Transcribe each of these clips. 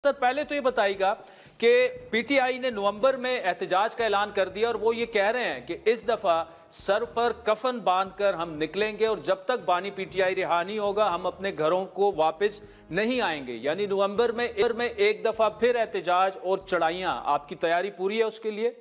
Sir पहले तो ये बताइएगा कि पीटीआई ने नवंबर में एहतजाज का ऐलान कर दिया और वो ये कह रहे हैं कि इस दफा सर पर कफन बांधकर हम निकलेंगे और जब तक बानी पीटीआई रिहा नहीं होगा हम अपने घरों को वापस नहीं आएंगे। यानी नवंबर में एक दफा फिर एहतजाज और चढ़ाइयां, आपकी तैयारी पूरी है उसके लिए?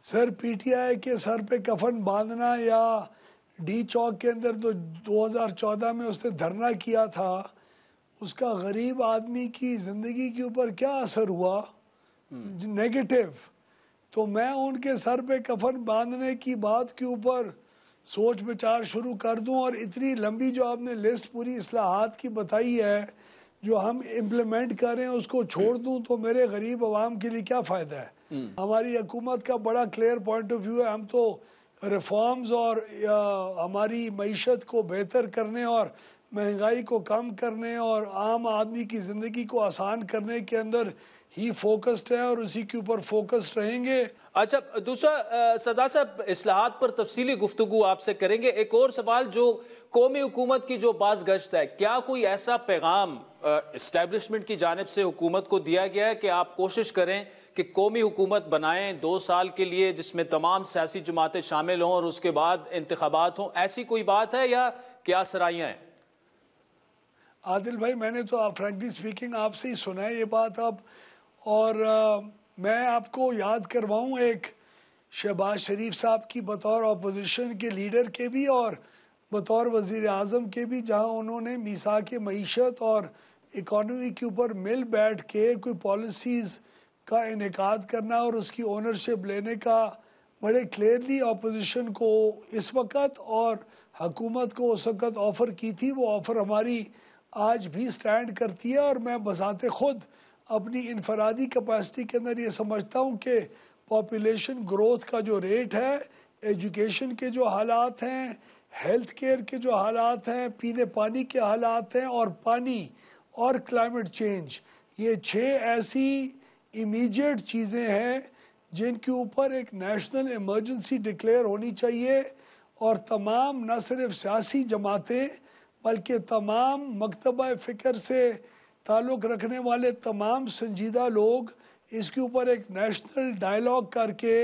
सर पीटीआई के सर पे कफन बांधना या डी चौक के अंदर तो 2014 में उसने धरना किया था, उसका गरीब आदमी की ज़िंदगी के ऊपर क्या असर हुआ? नेगेटिव। तो मैं उनके सर पे कफन बांधने की बात के ऊपर सोच विचार शुरू कर दूं और इतनी लंबी जो आपने लिस्ट पूरी इस्लाहात की बताई है जो हम इम्प्लीमेंट कर रहे हैं उसको छोड़ दूं तो मेरे गरीब आवाम के लिए क्या फ़ायदा है? हमारी हुकूमत का बड़ा क्लियर पॉइंट ऑफ व्यू है, हम तो रिफॉर्म्स और हमारी मईशत को बेहतर करने और महंगाई को कम करने और आम आदमी की ज़िंदगी को आसान करने के अंदर ही फोकस्ड है और उसी के ऊपर फोकस्ड रहेंगे। अच्छा, दूसरा सदा साहब इस्लाहात पर तफसीली गुफ्तगू आपसे करेंगे। एक और सवाल, जो कौमी हुकूमत की जो बाज़ गश्त है, क्या कोई ऐसा पैगाम इस्टेब्लिशमेंट की जानिब से हुकूमत को दिया गया है कि आप कोशिश करें कि कौमी हुकूमत बनाएं 2 साल के लिए जिसमें तमाम सियासी जमातें शामिल हों और उसके बाद इंतखाबात हों? ऐसी कोई बात है या क्या सराहियाँ हैं? आदिल भाई, मैंने तो फ्रैंकली स्पीकिंग आपसे ही सुना है ये बात अब, और मैं आपको याद करवाऊं एक शहबाज शरीफ साहब की बतौर अपोजिशन के लीडर के भी और बतौर वज़ीर आज़म के भी, जहां उन्होंने मीसाक मईशत और इकॉनमी के ऊपर मिल बैठ के कोई पॉलिसीज़ का इनेकाद करना और उसकी ओनरशिप लेने का बड़े क्लियरली अपोजिशन को इस वक्त और हुकूमत को उस वक्त ऑफ़र की थी। वो ऑफ़र हमारी आज भी स्टैंड करती है और मैं बज़ाते ख़ुद अपनी इनफरादी कैपेसिटी के अंदर ये समझता हूँ कि पॉपुलेशन ग्रोथ का जो रेट है, एजुकेशन के जो हालात हैं, हेल्थ केयर के जो हालात हैं, पीने पानी के हालात हैं और पानी और क्लाइमेट चेंज, ये 6 ऐसी इमीडिएट चीज़ें हैं जिनके ऊपर एक नेशनल इमरजेंसी डिक्लेयर होनी चाहिए और तमाम न सिर्फ सियासी जमातें बल्कि तमाम मकतबा फ़िक्र से ताल्लुक़ रखने वाले तमाम संजीदा लोग इसके ऊपर एक नेशनल डायलॉग करके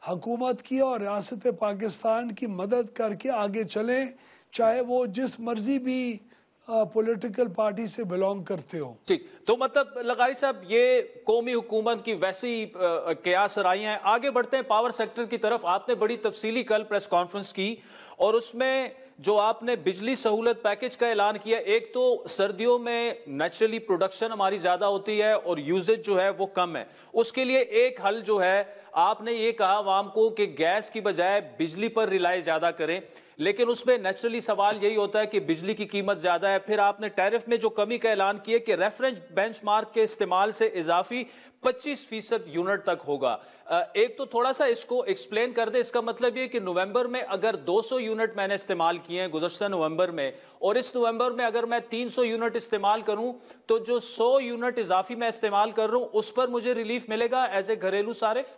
हुकूमत की और रियासत पाकिस्तान की मदद करके आगे चलें, चाहे वो जिस मर्ज़ी भी पॉलिटिकल पार्टी से बिलोंग करते हो। ठीक, तो मतलब लगारी साहब, ये कौमी हुकूमत की वैसी क्या सराहियाँ हैं। आगे बढ़ते हैं पावर सेक्टर की तरफ। आपने बड़ी तफसीली कल प्रेस कॉन्फ्रेंस की और उसमें जो आपने बिजली सहूलत पैकेज का ऐलान किया, एक तो सर्दियों में नेचुरली प्रोडक्शन हमारी ज़्यादा होती है और यूजेज जो है वो कम है, उसके लिए एक हल जो है आपने ये कहा आवाम को कि गैस की बजाय बिजली पर रिलाई ज़्यादा करें, लेकिन उसमें नेचुरली सवाल यही होता है कि बिजली की कीमत ज़्यादा है। फिर आपने टैरिफ में जो कमी का ऐलान किया कि रेफरेंस बेंचमार्क के इस्तेमाल से इजाफी 25% यूनिट तक होगा। एक तो थोड़ा सा इसको एक्सप्लेन कर दे। इसका मतलब ये कि नवंबर में अगर 200 यूनिट मैंने इस्तेमाल किए हैं गुज़श्ता नवंबर में, और इस नवंबर में अगर मैं 300 यूनिट इस्तेमाल करूं तो जो 100 यूनिट इजाफी मैं इस्तेमाल कर रहा हूं उस पर मुझे रिलीफ मिलेगा एज ए घरेलू सारिफ?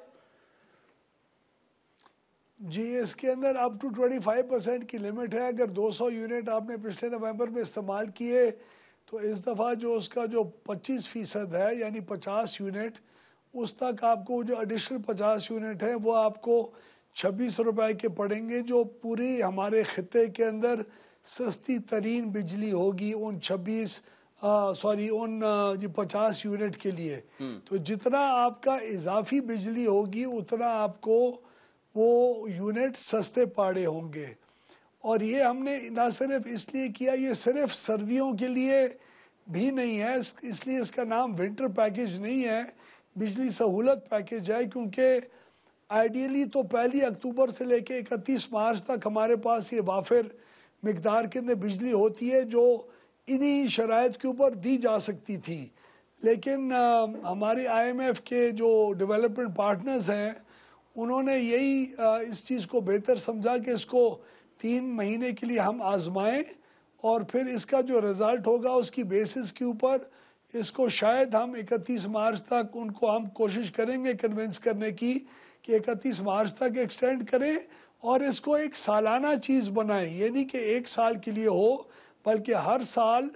जी, इसके अंदर अप टू 25% की लिमिट है। अगर 200 यूनिट आपने पिछले नवंबर में इस्तेमाल किए तो इस दफ़ा जो उसका जो 25% है यानी 50 यूनिट, उस तक आपको जो एडिशनल 50 यूनिट है वो आपको 26 रुपए के पड़ेंगे, जो पूरी हमारे ख़ित्ते के अंदर सस्ती तरीन बिजली होगी उन 50 यूनिट के लिए। तो जितना आपका इजाफी बिजली होगी उतना आपको वो यूनिट सस्ते पड़े होंगे। और ये हमने ना सिर्फ इसलिए किया, ये सिर्फ सर्दियों के लिए भी नहीं है, इसलिए इसका नाम विंटर पैकेज नहीं है, बिजली सहूलत पैकेज है, क्योंकि आइडियली तो 1 अक्टूबर से लेके 31 मार्च तक हमारे पास ये वाफिर मिकदार के अंदर बिजली होती है जो इन्हीं शराइत के ऊपर दी जा सकती थी। लेकिन हमारे IMF के जो डेवलपमेंट पार्टनर्स हैं उन्होंने यही इस चीज़ को बेहतर समझा कि इसको 3 महीने के लिए हम आजमाएं और फिर इसका जो रिज़ल्ट होगा उसकी बेसिस के ऊपर इसको शायद हम 31 मार्च तक उनको हम कोशिश करेंगे कन्विंस करने की कि 31 मार्च तक एक्सटेंड करें और इसको एक सालाना चीज़ बनाएं। ये नहीं कि 1 साल के लिए हो, बल्कि हर साल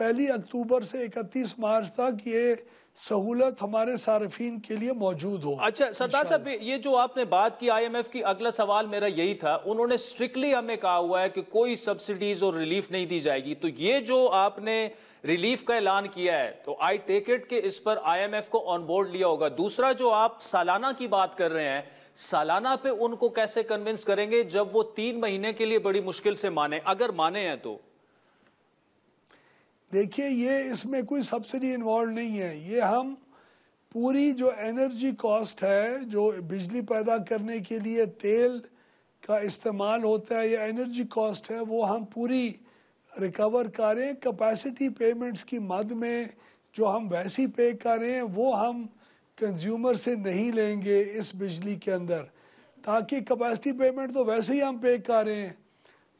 1 अक्टूबर से 31 मार्च तक ये सहूलत हमारे सार्फिन के लिए मौजूद हो। अच्छा सरदार साहब, ये जो आपने बात की IMF की, अगला सवाल मेरा यही था। उन्होंने स्ट्रिक्टली हमें कहा हुआ है कि कोई सब्सिडीज और रिलीफ नहीं दी जाएगी, तो ये जो आपने रिलीफ का ऐलान किया है तो आई टेक इट कि इस पर IMF को ऑन बोर्ड लिया होगा। दूसरा, जो आप सालाना की बात कर रहे हैं, सालाना पे उनको कैसे कन्विंस करेंगे जब वो 3 महीने के लिए बड़ी मुश्किल से माने, अगर माने हैं तो? देखिए, ये इसमें कोई सब्सिडी इन्वॉल्व नहीं है। ये हम पूरी जो एनर्जी कॉस्ट है, जो बिजली पैदा करने के लिए तेल का इस्तेमाल होता है या एनर्जी कॉस्ट है, वो हम पूरी रिकवर करें। कैपेसिटी पेमेंट्स की मद में जो हम वैसी पे करें वो हम कंज्यूमर से नहीं लेंगे इस बिजली के अंदर, ताकि कैपेसिटी पेमेंट तो वैसे ही हम पे करें,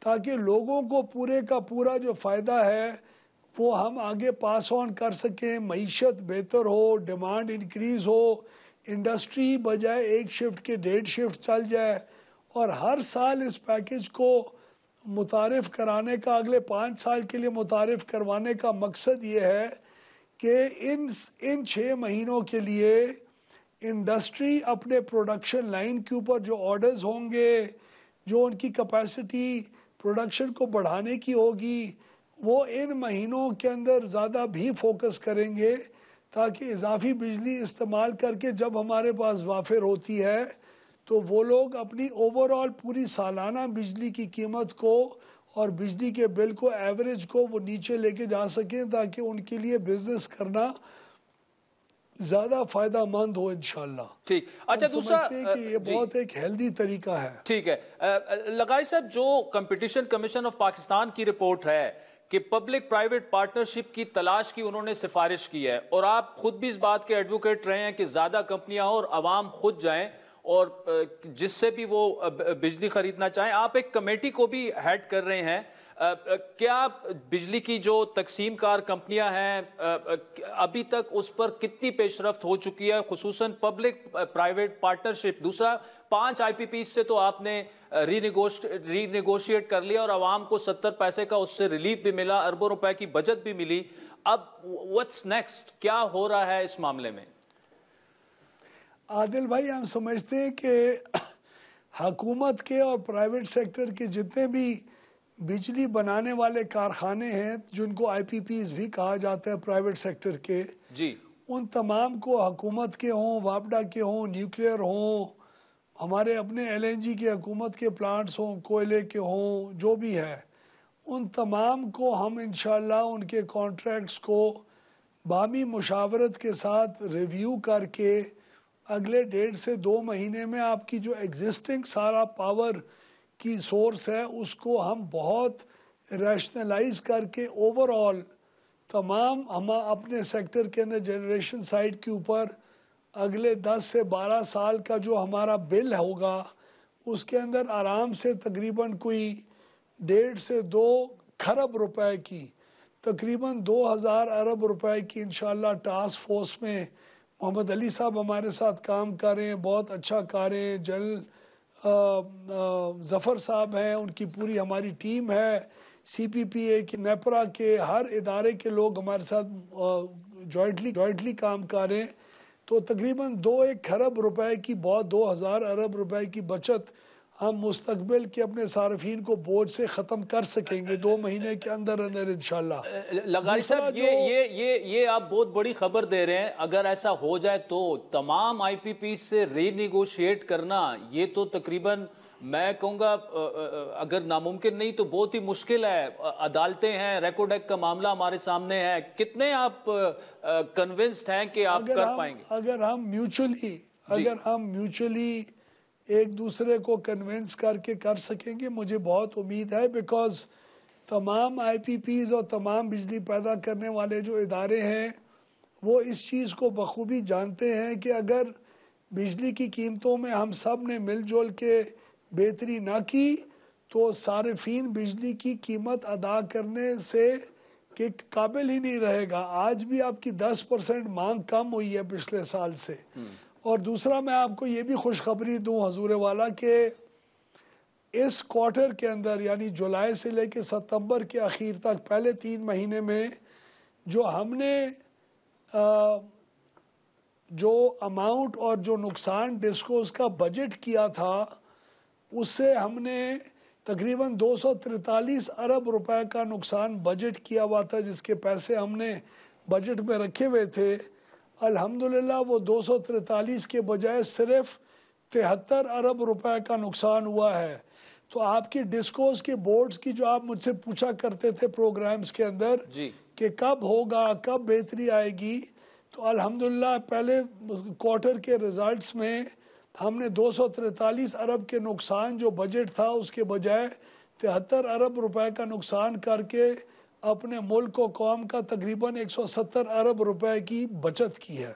ताकि लोगों को पूरे का पूरा जो फ़ायदा है वो हम आगे पास ऑन कर सकें, मईशत बेहतर हो, डिमांड इंक्रीज़ हो, इंडस्ट्री बजाय 1 शिफ्ट के 1.5 शिफ्ट चल जाए। और हर साल इस पैकेज को मुतारिफ कराने का, अगले 5 साल के लिए मुतारिफ करवाने का मकसद ये है कि इन 6 महीनों के लिए इंडस्ट्री अपने प्रोडक्शन लाइन के ऊपर जो ऑर्डर्स होंगे, जो उनकी कैपेसिटी प्रोडक्शन को बढ़ाने की होगी, वो इन महीनों के अंदर ज़्यादा भी फोकस करेंगे, ताकि इजाफी बिजली इस्तेमाल करके जब हमारे पास वाफिर होती है तो वो लोग अपनी ओवरऑल पूरी सालाना बिजली की कीमत को और बिजली के बिल को, एवरेज को वो नीचे लेके जा सकें, ताकि उनके लिए बिजनेस करना ज़्यादा फ़ायदा मंद हो इंशाल्लाह। ठीक। अच्छा, दूसरा कि ये बहुत एक हेल्दी तरीका है। ठीक है लगाई साहब, जो कंपटीशन कमीशन ऑफ पाकिस्तान की रिपोर्ट है कि पब्लिक प्राइवेट पार्टनरशिप की तलाश की उन्होंने सिफारिश की है, और आप खुद भी इस बात के एडवोकेट रहे हैं कि ज़्यादा कंपनियां और आवाम खुद जाएं और जिससे भी वो बिजली खरीदना चाहें। आप एक कमेटी को भी हेड कर रहे हैं, क्या बिजली की जो तकसीम कार कंपनियां हैं अभी तक उस पर कितनी पेशरफ्त हो चुकी है, खुसूसन पब्लिक प्राइवेट पार्टनरशिप? दूसरा, 5 IPP से तो आपने रीनेगोशिएट कर लिया और आवाम को 70 पैसे का उससे रिलीफ भी मिला, अरबों रुपए की बचत भी मिली। अब व्हाट्स नेक्स्ट, क्या हो रहा है इस मामले में? आदिल भाई, हम समझते हैं कि हुकूमत के और प्राइवेट सेक्टर के जितने भी बिजली बनाने वाले कारखाने हैं, जिनको IPPs भी कहा जाता है प्राइवेट सेक्टर के जी, उन तमाम को, हुकूमत के हों, वापडा के हों, न्यूक्लियर हों, हमारे अपने LNG के हुकूमत के प्लांट्स हों, कोयले के हों, जो भी है, उन तमाम को हम इंशाल्लाह उनके कॉन्ट्रैक्ट्स को बामी मुशावरत के साथ रिव्यू करके अगले 1.5 से 2 महीने में आपकी जो एग्जिस्टिंग सारा पावर की सोर्स है उसको हम बहुत रैशनलाइज करके ओवरऑल तमाम हम अपने सेक्टर के अंदर जनरेशन साइड के ऊपर अगले 10 से 12 साल का जो हमारा बिल होगा उसके अंदर आराम से तकरीबन कोई 1.5 से 2 खरब रुपए की, तकरीबन 2000 अरब रुपए की इंशाल्लाह टास्क फोर्स में मोहम्मद अली साहब हमारे साथ काम कर रहे हैं, बहुत अच्छा कर रहे हैं। जनरल ज़फ़र साहब हैं, उनकी पूरी हमारी टीम है। CPPA के, नेपरा के, हर इदारे के लोग हमारे साथ जॉइंटली काम कर रहे हैं। तो तकरीबन 2-1 खरब रुपए की, बहुत 2000 अरब रुपए की बचत हम मुस्तकबिल के अपने सार्फिन को बोझ से ख़त्म कर सकेंगे 2 महीने के अंदर अंदर इंशाल्लाह। लगाई साहब, ये आप बहुत बड़ी खबर दे रहे हैं। अगर ऐसा हो जाए तो तमाम IPP से रीनिगोशिएट करना, ये तो तकरीबन मैं कहूँगा अगर नामुमकिन नहीं तो बहुत ही मुश्किल है। अदालतें हैं, रेकोडेक का मामला हमारे सामने है। कितने आप कन्विंस्ड हैं कि आप कर पाएंगे? अगर हम म्यूचुअली एक दूसरे को कन्विंस करके कर सकेंगे, मुझे बहुत उम्मीद है, बिकॉज तमाम IPPs और तमाम बिजली पैदा करने वाले जो इदारे हैं वो इस चीज़ को बखूबी जानते हैं कि अगर बिजली की कीमतों में हम सब ने मिलजुल के बेहतरी ना की तो सार्फिन बिजली की कीमत अदा करने से के काबिल ही नहीं रहेगा। आज भी आपकी 10% मांग कम हुई है पिछले साल से। और दूसरा, मैं आपको ये भी खुशखबरी दूं हजूर वाला कि इस क्वार्टर के अंदर यानी जुलाई से लेकर सितंबर के आखिर तक पहले 3 महीने में जो हमने आ, जो अमाउंट और जो नुकसान डिस्कोस का बजट किया था, उससे हमने तकरीबन 243 अरब रुपए का नुकसान बजट किया हुआ था, जिसके पैसे हमने बजट में रखे हुए थे। अल्हम्दुलिल्लाह वो 243 के बजाय सिर्फ 73 अरब रुपए का नुकसान हुआ है। तो आपकी डिस्कोस के बोर्ड्स की जो आप मुझसे पूछा करते थे प्रोग्राम्स के अंदर कि कब होगा, कब बेहतरी आएगी, तो अल्हम्दुलिल्लाह पहले क्वार्टर के रिजल्ट्स में हमने 243 अरब के नुकसान जो बजट था उसके बजाय 73 अरब रुपए का नुकसान करके अपने मुल्क को कौम का तकरीबन 170 अरब रुपए की बचत की है।